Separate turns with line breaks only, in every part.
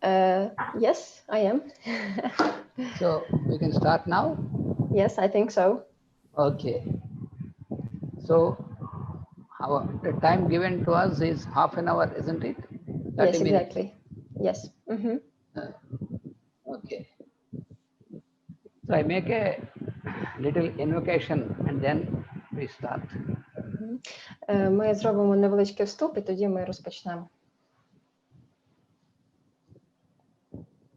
Yes, I am.
So we can start now?
Yes, I think so.
Okay. So the time given to us is half an hour, isn't it? 30
Yes,
minutes.
exactly. Yes.
Okay. So I make a little invocation and then we start.
Ми зробимо невеличкий вступ, і тоді ми розпочнемо.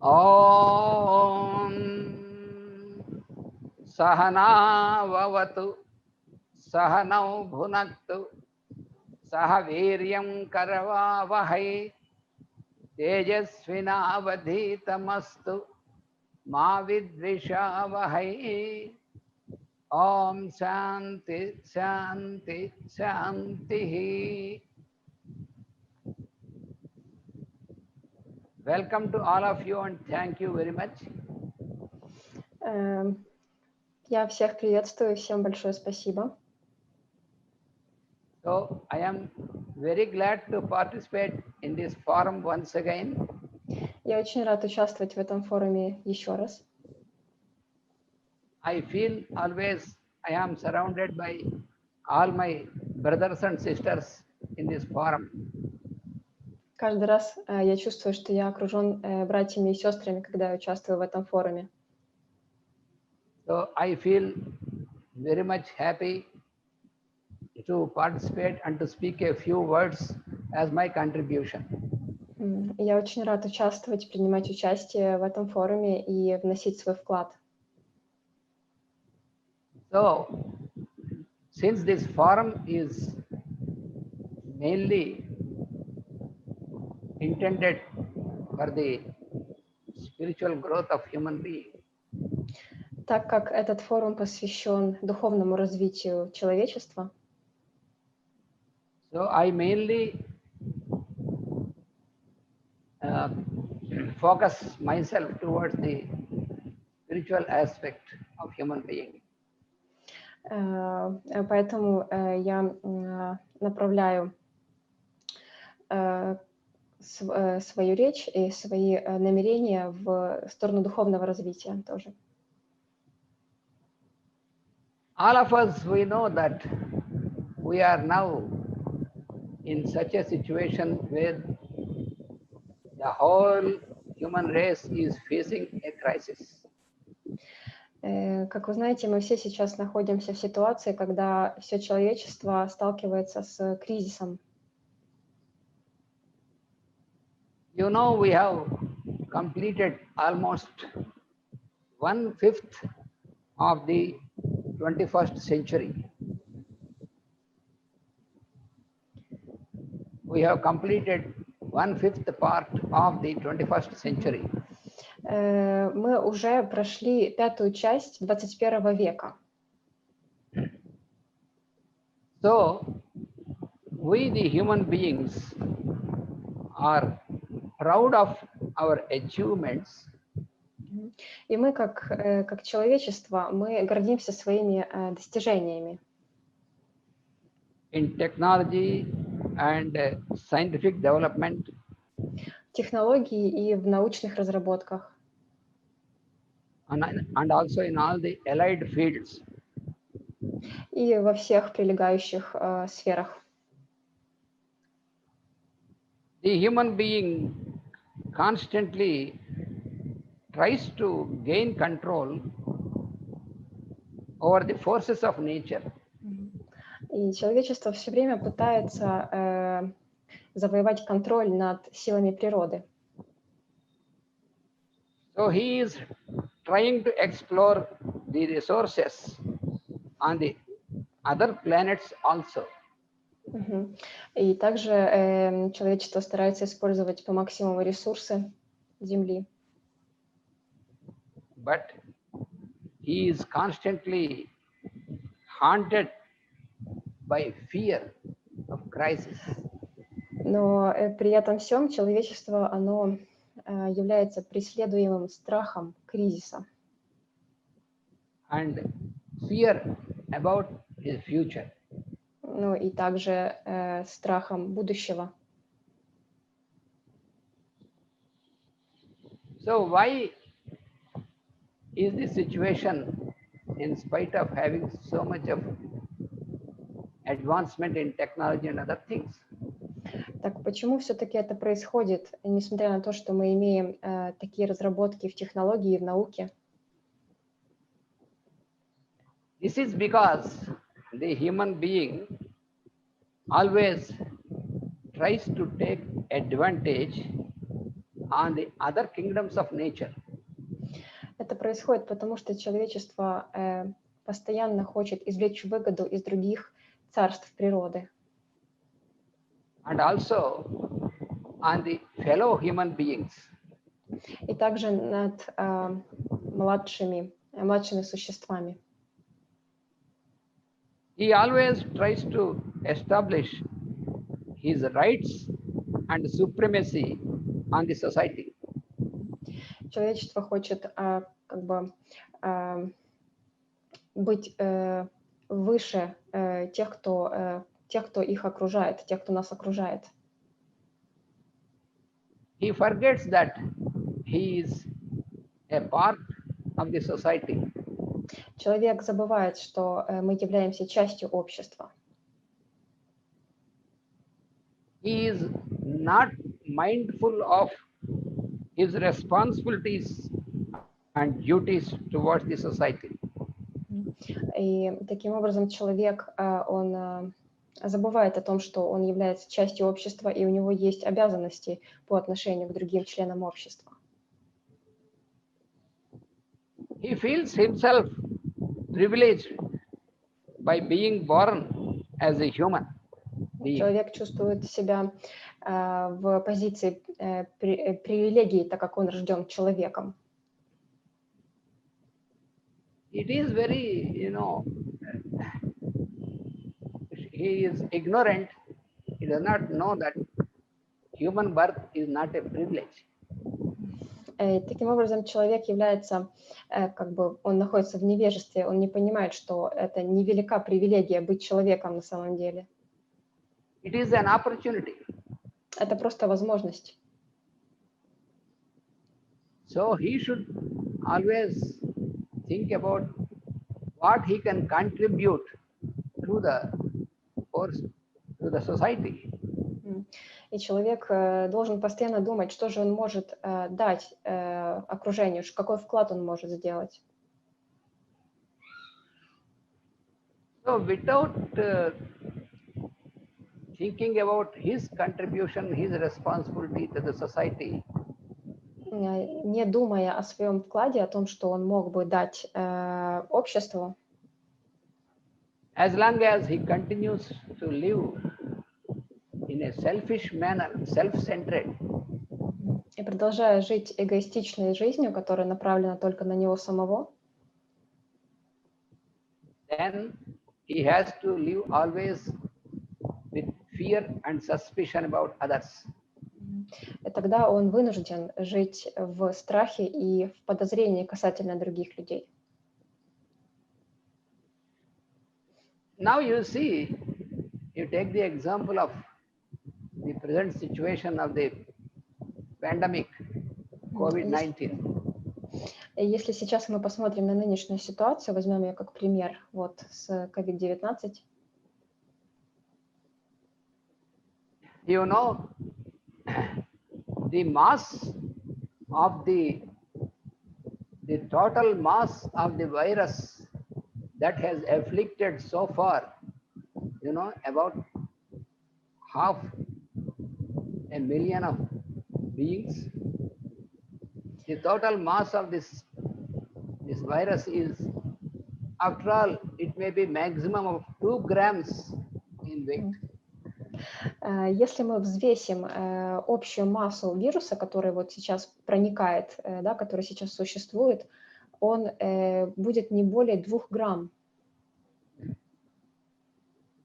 Om Sahana Vavatu Sahanau Bhunaktu Sahaviryam Karavavahai Tejasvinavadhitamastu Ma Vidvishavahai. Om Shanti Shanti Shanti. Welcome to all of you and thank you very much.
Я всех приветствую, всем большое спасибо.
So I am very glad to participate in this forum once again.
Я очень рад участвовать в этом форуме еще раз.
I feel always I am surrounded by all my brothers and sisters in this forum.
Каждый раз я чувствую, что я окружен братьями и сестрами, когда я участвую в этом форуме.
So I feel very much happy to participate and to speak a few words as my contribution.
Я очень рад участвовать, принимать участие в этом форуме и вносить свой вклад.
So, since this forum is mainly intended for the spiritual growth of human being,
так как этот форум посвящен духовному развитию человечества,
so I mainly focus myself towards the spiritual aspect of human being.
Поэтому я направляю свою речь и свои намерения в сторону духовного развития тоже.
All of us, we know that we are now in such a situation where the whole human race is facing a crisis.
Как вы знаете, мы все сейчас находимся в ситуации, когда все человечество сталкивается с кризисом.
You know, we have completed almost 1/5 of the 21st century. We have completed 1/5 part of the 21st century.
Мы уже прошли 5-ю часть 21 века.
So, we the human beings are proud of our achievements.
И мы, как человечество, мы гордимся своими достижениями.
In technology and scientific development.
Технологии и в научных разработках.
And also in all the allied fields.
И во всех прилегающих сферах.
The human being constantly tries to gain control over the forces of nature.
И человечество все время пытается завоевать контроль над силами природы.
So he is trying to explore the resources on the other planets also.
И также человечество старается использовать по максимуму ресурсы Земли.
But he is constantly haunted by fear of crisis.
Но при этом всем человечество, оно является преследуемым страхом кризиса.
And fear about his future.
Ну и также страхом будущего.
So why is this situation, in spite of having so much of advancement in technology and other things?
Так почему все-таки это происходит, несмотря на то, что мы имеем такие разработки в технологии и в науке?
This is because the human being always tries to take advantage on the other kingdoms of nature.
Это происходит потому, что человечество постоянно хочет извлечь выгоду из других царств природы.
And also on the fellow human beings.
И также над младшими существами.
He always tries to establish his rights and supremacy on the society.
Человечество хочет как бы быть выше тех, кто их окружает, тех, кто нас окружает.
He forgets that he is a part of the society.
Человек забывает, что мы являемся частью общества.
He is not mindful of his responsibilities and duties towards the society.
И таким образом человек, он забывает о том, что он является частью общества, и у него есть обязанности по отношению к другим членам общества.
He feels himself privileged by being born as a human being.
Человек чувствует себя в позиции привилегии, так как он рожден человеком.
It is very, he is ignorant. He does not know that human birth is not a privilege.
Таким образом, человек является, он находится в невежестве, он не понимает, что это невелика привилегия быть человеком на самом деле.
It is an opportunity.
Это просто возможность.
So he should always think about what he can contribute to the society.
И человек должен постоянно думать, что же он может дать окружению, какой вклад он может сделать.
So without thinking about his contribution, his responsibility to the society,
не думая о своем вкладе, о том, что он мог бы дать обществу,
as long as he continues to live in a selfish manner, self-centered,
и продолжая жить эгоистичной жизнью, которая направлена только на него самого,
then he has to live always with fear and suspicion about others.
И тогда он вынужден жить в страхе и в подозрении касательно других людей.
Now you see, you take the example of the present situation of the pandemic, COVID-19.
Если сейчас мы посмотрим на нынешнюю ситуацию, возьмем ее как пример вот с COVID-19.
You know, the mass of the total mass of the virus that has afflicted so far, about 500,000 of beings. The total mass of this virus is, after all, it may be maximum of 2 grams in weight.
Если мы взвесим общую массу вируса, который вот сейчас проникает, да, который сейчас существует, он будет не более 2 грамм.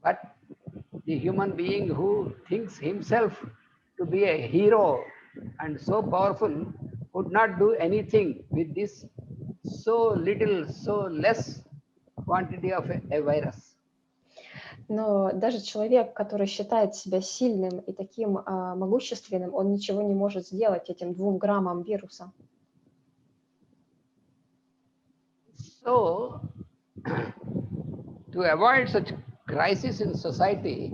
But the human being who thinks himself to be a hero and so powerful could not do anything with this so little, so less quantity of a virus.
Но даже человек, который считает себя сильным и таким могущественным, он ничего не может сделать этим 2 граммам вируса.
So, to avoid such crisis in society,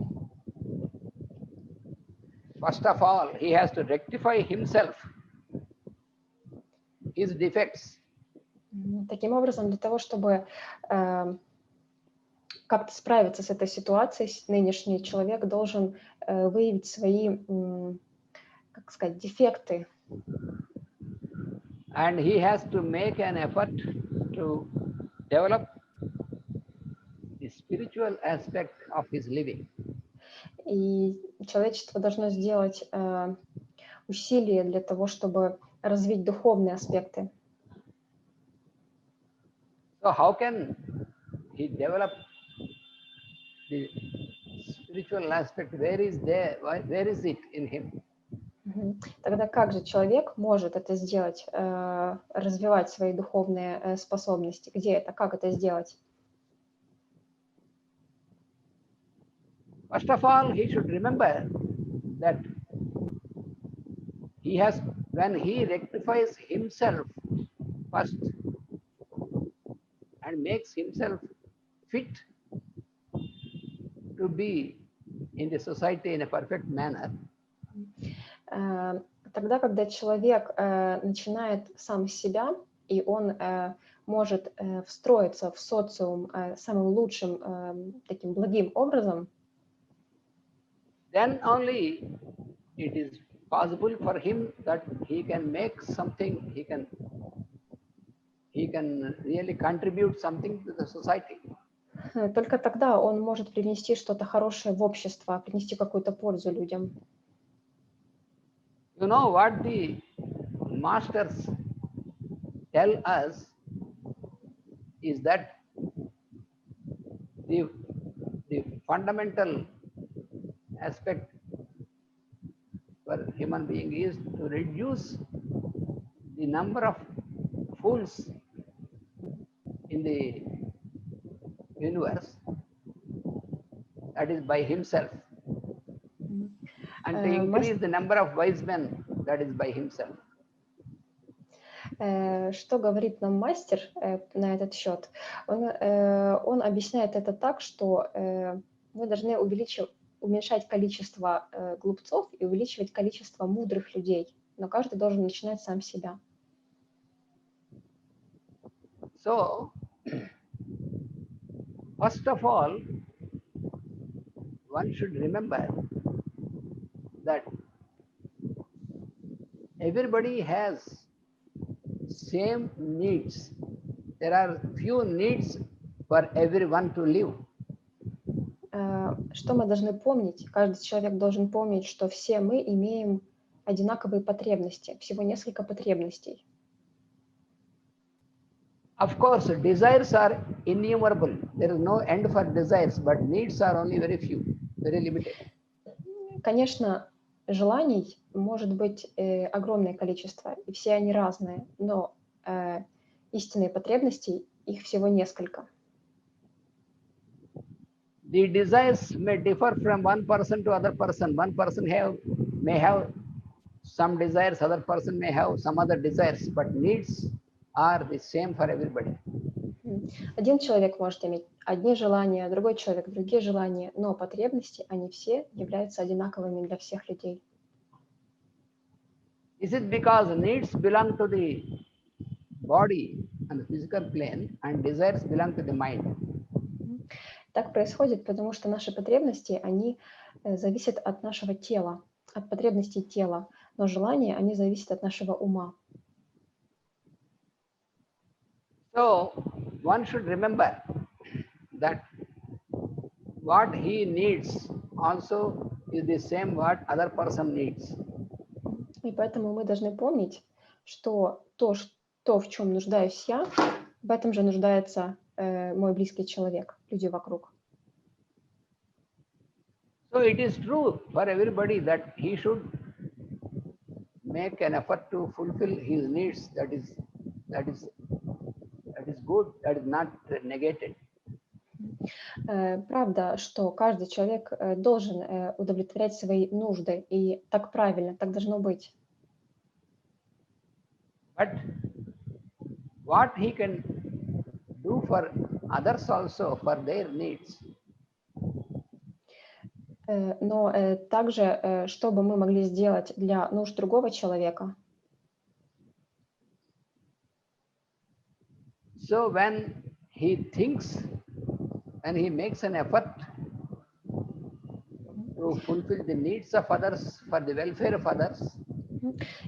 first of all, he has to rectify himself, his defects.
Таким образом, для того, чтобы как-то справиться с этой ситуацией, нынешний человек должен выявить свои, как сказать, дефекты.
And he has to make an effort to develop the spiritual aspect of his living.
И человечество должно сделать усилия для того, чтобы развить духовные аспекты.
So how can he develop the spiritual aspect? Where is it in him?
Тогда как же человек может это сделать, развивать свои духовные способности? Где это? Как это сделать?
First of all, he should remember that when he rectifies himself first and makes himself fit to be in the society in a perfect manner.
Тогда, когда человек начинает сам с себя, и он может встроиться в социум самым лучшим, таким благим образом,
then only it is possible for him that he can make something, he can really contribute something to the society.
Только тогда он может привнести что-то хорошее в общество, принести какую-то пользу людям.
You know what the masters tell us is that the fundamental aspect for human being is to reduce the number of fools in the universe, that is by himself, and to increase the number of wise men, that is by himself.
Что говорит нам мастер на этот счет? Он объясняет это так, что мы должны уменьшать количество глупцов и увеличивать количество мудрых людей, но каждый должен начинать сам с себя.
So, first of all, one should remember that everybody has same needs. There are few needs for everyone to live.
Что мы должны помнить? Каждый человек должен помнить, что все мы имеем одинаковые потребности, всего несколько потребностей.
Of course, desires are innumerable. There is no end for desires, but needs are only very few, very limited.
Конечно, желаний может быть огромное количество, и все они разные, но истинные потребности, их всего несколько.
The desires may differ from one person to other person. One person may have some desires, other person may have some other desires, but needs are the same for everybody.
Один человек может иметь одни желания, другой человек другие желания, но потребности, они все являются одинаковыми для всех людей.
This is because needs belong to the body and the physical plane, and desires belong to the mind.
Так происходит, потому что наши потребности, они зависят от нашего тела, от потребностей тела, но желания, они зависят от нашего ума.
So, one should remember that what he needs also is the same what other person needs.
И поэтому мы должны помнить, что то, в чем нуждаюсь я, в этом же нуждается мой близкий человек, люди вокруг.
So it is true for everybody that he should make an effort to fulfill his needs. That is good. That is not negated.
Правда, что каждый человек должен удовлетворять свои нужды, и так правильно, так должно быть.
But what he can do for others also for their needs.
Но также, что бы мы могли сделать для нужд другого человека.
So when he thinks and he makes an effort to fulfill the needs of others for the welfare of others,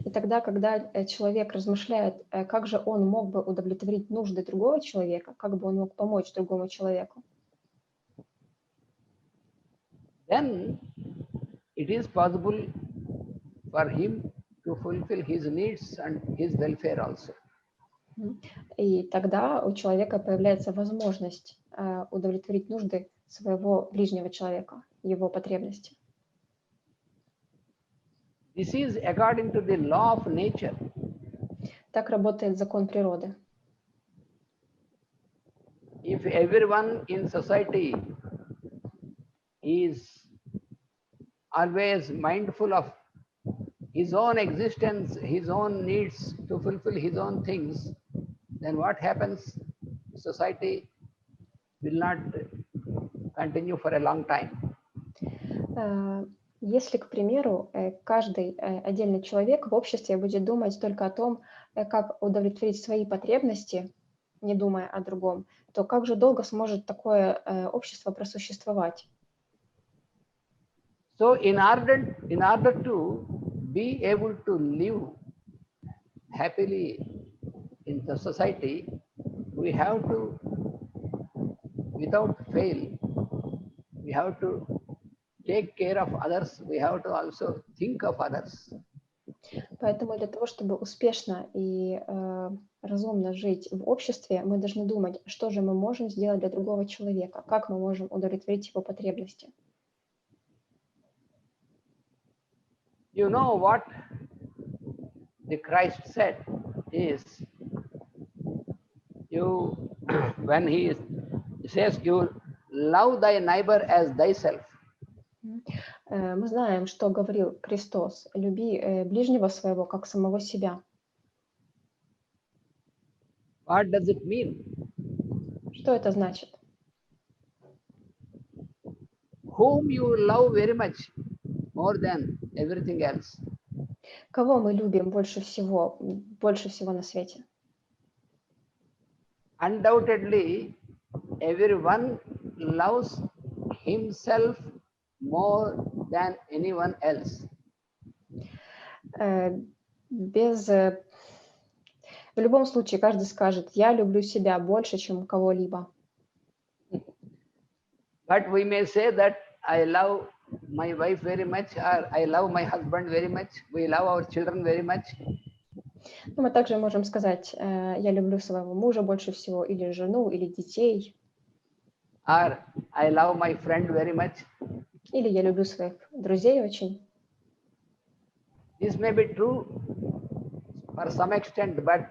И тогда, когда человек размышляет, как же он мог бы удовлетворить нужды другого человека, как бы он мог помочь другому человеку,
then it is possible for him to fulfill his needs and his welfare also.
и тогда у человека появляется возможность удовлетворить нужды своего ближнего человека, его потребности.
This is according to the law of nature.
Так работает закон природы.
If everyone in society is always mindful of his own existence, his own needs to fulfill his own things, then what happens? Society will not continue for a long time.
Если, к примеру, каждый отдельный человек в обществе будет думать только о том, как удовлетворить свои потребности, не думая о другом, то как же долго сможет такое общество просуществовать?
So in order to be able to live happily in the society, we have to, without fail, we have to take care of others, we have to also think of others.
Поэтому для того, чтобы успешно и разумно жить в обществе, мы должны думать, что же мы можем сделать для другого человека, как мы можем удовлетворить его потребности.
You know what the Christ said is, when he says you love thy neighbor as thyself.
Мы знаем, что говорил Христос: люби ближнего своего, как самого себя.
What does it mean?
Что это значит?
Whom you love very much, more than everything else.
Кого мы любим больше всего на свете?
Undoubtedly, everyone loves himself more than anyone else.
В любом случае, каждый скажет: я люблю себя больше, чем кого-либо.
But we may say that I love my wife very much, or I love my husband very much, we love our children very much.
Но мы также можем сказать: я люблю своего мужа больше всего, или жену, или детей.
Or I love my friend very much.
Или я люблю своих друзей очень.
This may be true for some extent, but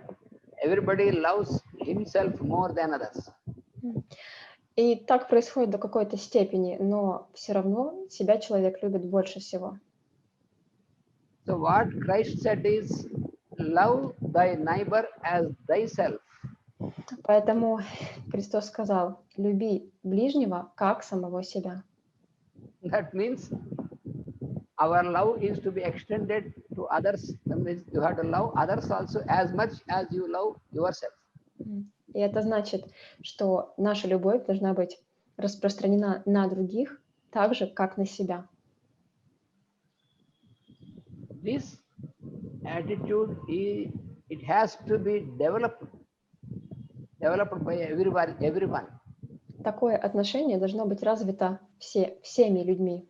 everybody loves himself more than others.
И так происходит до какой-то степени, но все равно себя человек любит больше всего.
So what Christ said is, love thy neighbor as thyself.
Поэтому Христос сказал: люби ближнего, как самого себя.
That means our love is to be extended to others. That means you have to love others also as much as you love yourself.
И это значит, что наша любовь должна быть распространена на других так же, как на себя.
This attitude it has to be developed by everyone.
Такое отношение должно быть развито всеми людьми.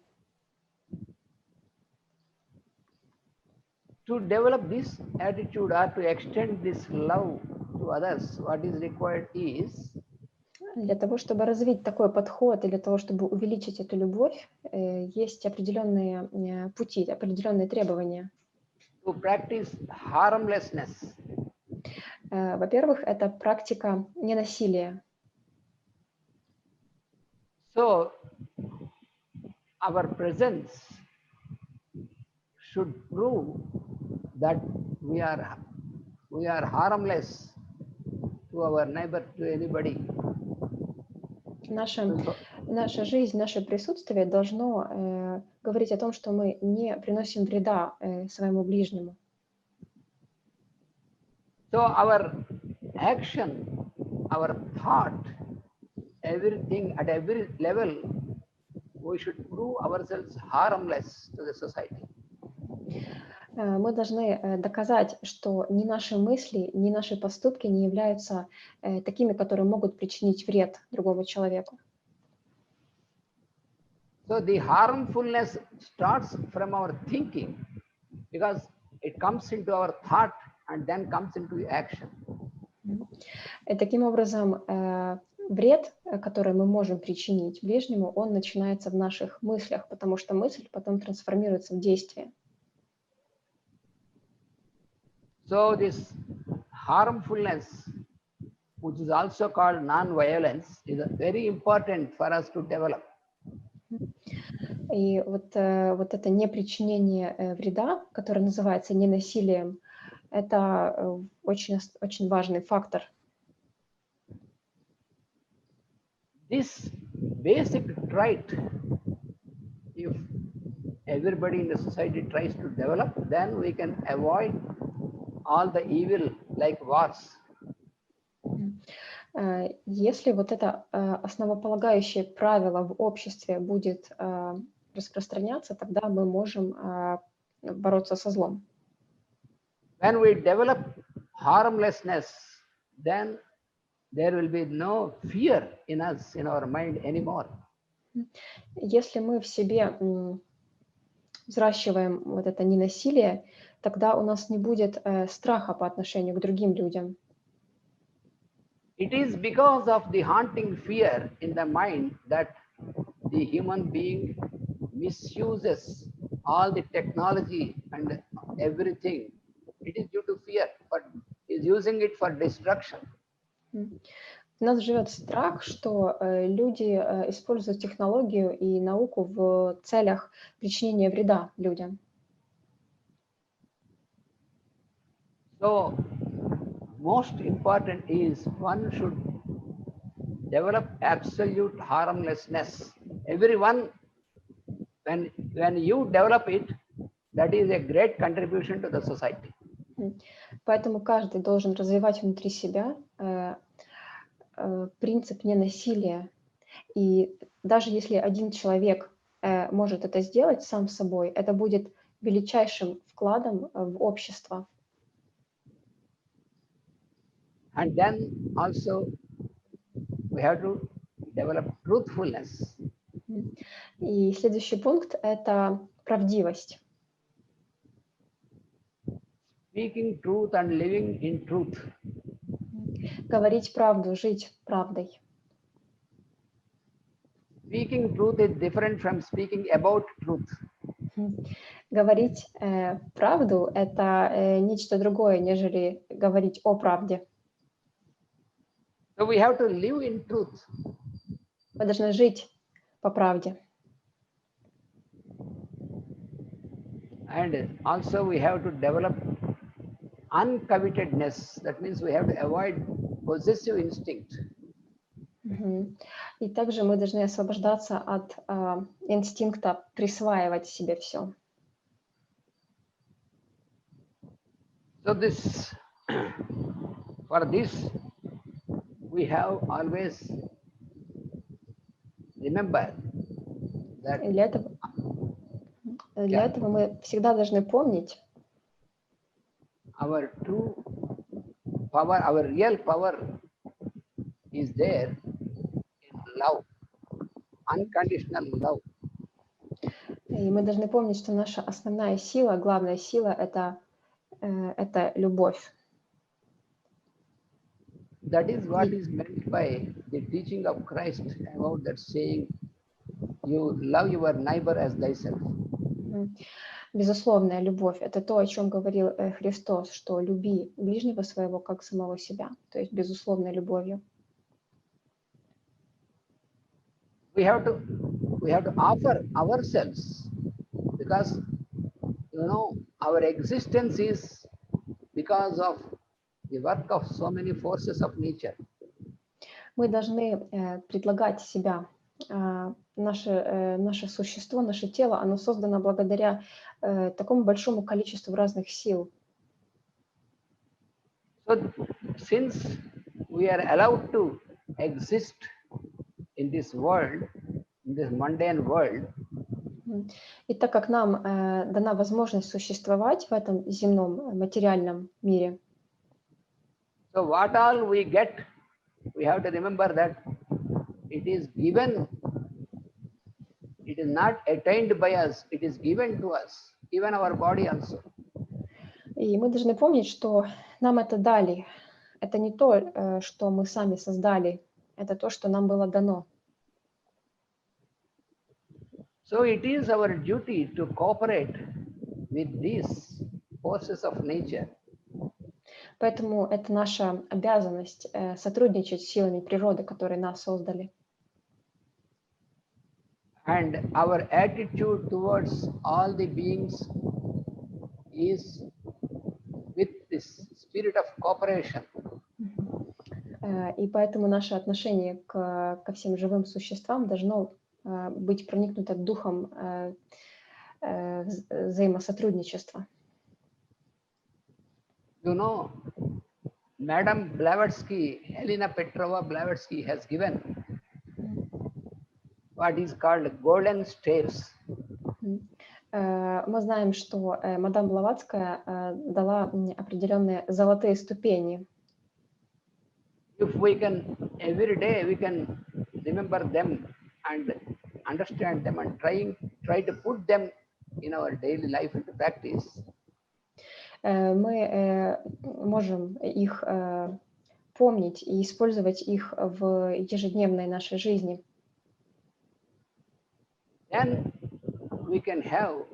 To develop this attitude or to extend this love to others, what is required is
Для того, чтобы развить такой подход, и для того, чтобы увеличить эту любовь, есть определенные пути, определенные требования.
to practice harmlessness.
Во-первых, это практика ненасилия.
So our presence should prove that we are harmless to our neighbor, to anybody.
Наша жизнь, наше присутствие должно говорить о том, что мы не приносим вреда своему ближнему.
So our action, our thought, everything at every level, we should prove ourselves harmless to the society.
Мы должны доказать, что ни наши мысли, ни наши поступки не являются такими, которые могут причинить вред другому человеку.
So the harmfulness starts from our thinking, because it comes into our thought and then comes into action.
И таким образом, вред, который мы можем причинить ближнему, он начинается в наших мыслях, потому что мысль потом трансформируется в действие.
So this harmfulness, which is also called non-violence, is very important for us to develop.
И вот это непричинение вреда, которое называется ненасилием, это очень важный фактор.
This basic trait, if everybody in the society tries to develop, then we can avoid all the evil like wars.
Если вот это основополагающее правило в обществе будет распространяться, тогда мы можем бороться со злом.
When we develop harmlessness, then there will be no fear in us, in our mind anymore.
Если мы в себе взращиваем вот это ненасилие, тогда у нас не будет страха по отношению к другим людям.
It is because of the haunting fear in the mind that the human being misuses all the technology and everything. It is due to fear, but is using it for destruction.
В нас живет страх, что люди используют технологию и науку в целях причинения вреда людям.
So, most important is one should develop absolute harmlessness. Everyone, when you develop it, that is a great contribution to the society.
Поэтому каждый должен развивать внутри себя принцип ненасилия. И даже если один человек может это сделать сам собой, это будет величайшим вкладом в общество.
And then also we have to develop truthfulness.
И следующий пункт – это правдивость.
Speaking truth and living in truth.
Говорить правду, жить правдой.
Speaking truth is different from speaking about truth.
Говорить правду – это нечто другое, нежели говорить о правде.
So we have to live in truth.
Мы должны жить по правде.
And also we have to develop uncovetedness. That means we have to avoid possessive instinct.
И также мы должны освобождаться от инстинкта присваивать себе все.
So for this, we have always remember that.
Для этого мы всегда должны помнить.
Our true power, our real power is there in love, unconditional love.
И мы должны помнить, что наша основная сила, главная сила – это любовь.
That is what is meant by the teaching of Christ about that saying, you love your neighbor as thyself.
Безусловная любовь – это то, о чем говорил Христос, что люби ближнего своего как самого себя, то есть безусловной любовью.
We have to offer ourselves, because our existence is because of the work of so many forces of nature.
Мы должны предлагать себя. Наше существо, наше тело, оно создано благодаря такому большому количеству разных сил.
So, since we are allowed to exist in this world, in this mundane world,
И так как нам дана возможность существовать в этом земном материальном мире,
so what all we get, we have to remember that it is given, it is not attained by us, it is given to us, even our body also.
и мы должны помнить, что нам это дали. Это не то, что мы сами создали, это то, что нам было дано.
So it is our duty to cooperate with these forces of nature.
Поэтому это наша обязанность сотрудничать с силами природы, которые нас создали.
And our attitude towards all the beings is with this spirit of cooperation.
И поэтому наше отношение ко всем живым существам должно быть проникнуто духом взаимосотрудничества.
You know, Madam Blavatsky, Helena Petrova Blavatsky has given what is called golden stairs.
Мы знаем, что мадам Блаватская дала определенные золотые ступени.
If we can, every day we can remember them and understand them and try to put them in our daily life into practice.
Мы можем их помнить и использовать их в ежедневной нашей жизни.
Then we can have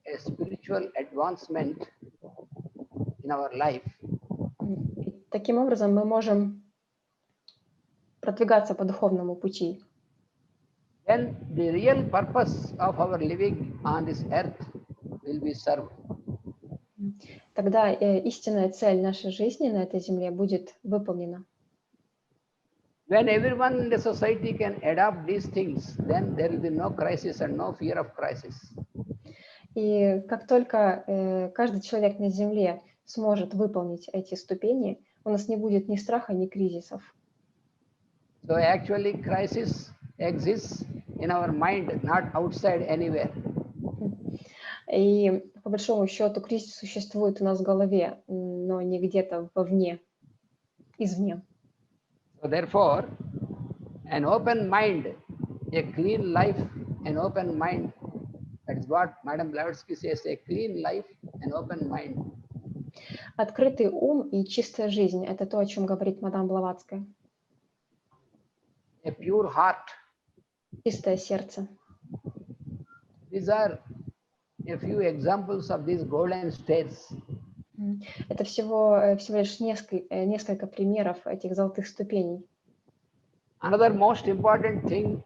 a spiritual advancement in our life.
Таким образом, мы можем продвигаться по духовному пути.
Then the real purpose of our living on this earth will be served.
Тогда истинная цель нашей жизни на этой земле будет выполнена.
When everyone in the society can adopt these things, then there will be no crisis and no fear of crisis.
И как только каждый человек на земле сможет выполнить эти ступени, у нас не будет ни страха, ни кризисов.
So actually crisis exists in our mind, not outside anywhere.
И по большому счету кризис существует у нас в голове, но не где-то вовне, извне.
So therefore, an open mind, a clean life, an open mind, that is what Madam Blavatsky says, a clean life, an open mind.
Открытый ум и чистая жизнь – это то, о чем говорит мадам Блаватская.
A pure heart.
Чистое сердце.
These are a few examples of these golden states.
Это всего лишь несколько примеров этих золотых ступеней.
Another most important thing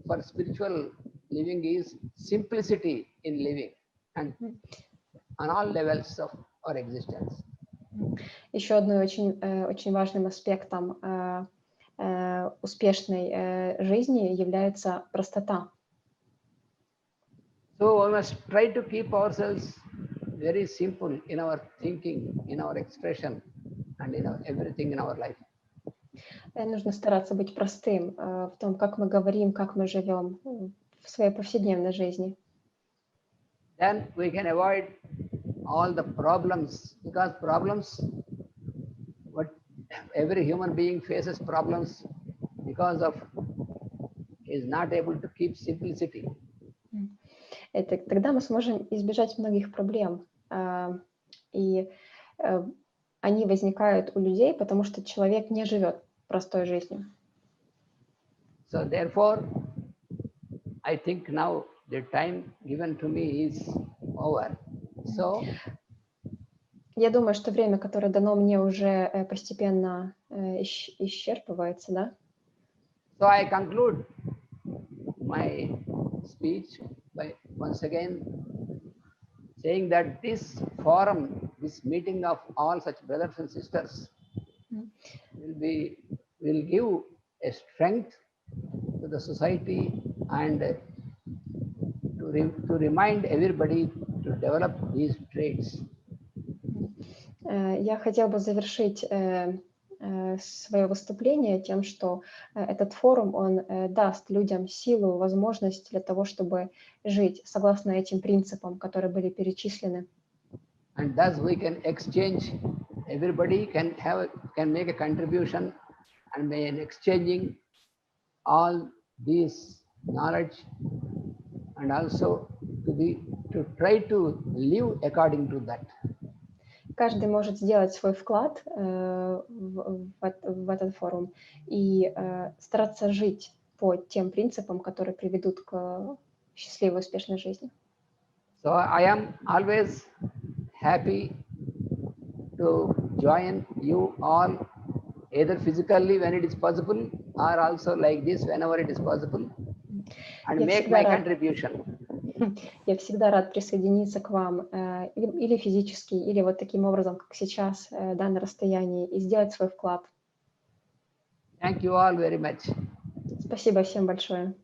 for spiritual living is simplicity in living and on all levels of our existence.
Еще одним очень важным аспектом успешной жизни является простота.
So we must try to keep ourselves very simple in our thinking, in our expression, and in everything in our life.
Нужно стараться быть простым в том, как мы говорим, как мы живем в своей повседневной жизни.
Then we can avoid all the problems, because problems, what every human being faces problems because of is not able to keep simplicity.
Тогда мы сможем избежать многих проблем. И они возникают у людей, потому что человек не живет простой жизнью.
So therefore, I think now the time given to me is over. So
я думаю, что время, которое дано мне, уже постепенно исчерпывается, да?
So I conclude my speech by once again saying that this forum, this meeting of all such brothers and sisters will give a strength to the society and to remind everybody to develop these traits.
Я хотел бы завершить свое выступление тем, что этот форум, он даст людям силу, возможность для того, чтобы жить согласно этим принципам, которые были перечислены.
And thus we can exchange, everybody can make a contribution, and by exchanging all this knowledge, and also to try to live according to that.
Каждый может сделать свой вклад в этот форум и стараться жить по тем принципам, которые приведут к счастливой, успешной жизни.
So I am always happy to join you all, either physically when it is possible, or also like this whenever it is possible, and make my contribution.
Я всегда рад присоединиться к вам или физически, или вот таким образом, как сейчас, да, на расстоянии, и сделать свой вклад.
Thank you all very much.
Спасибо всем большое.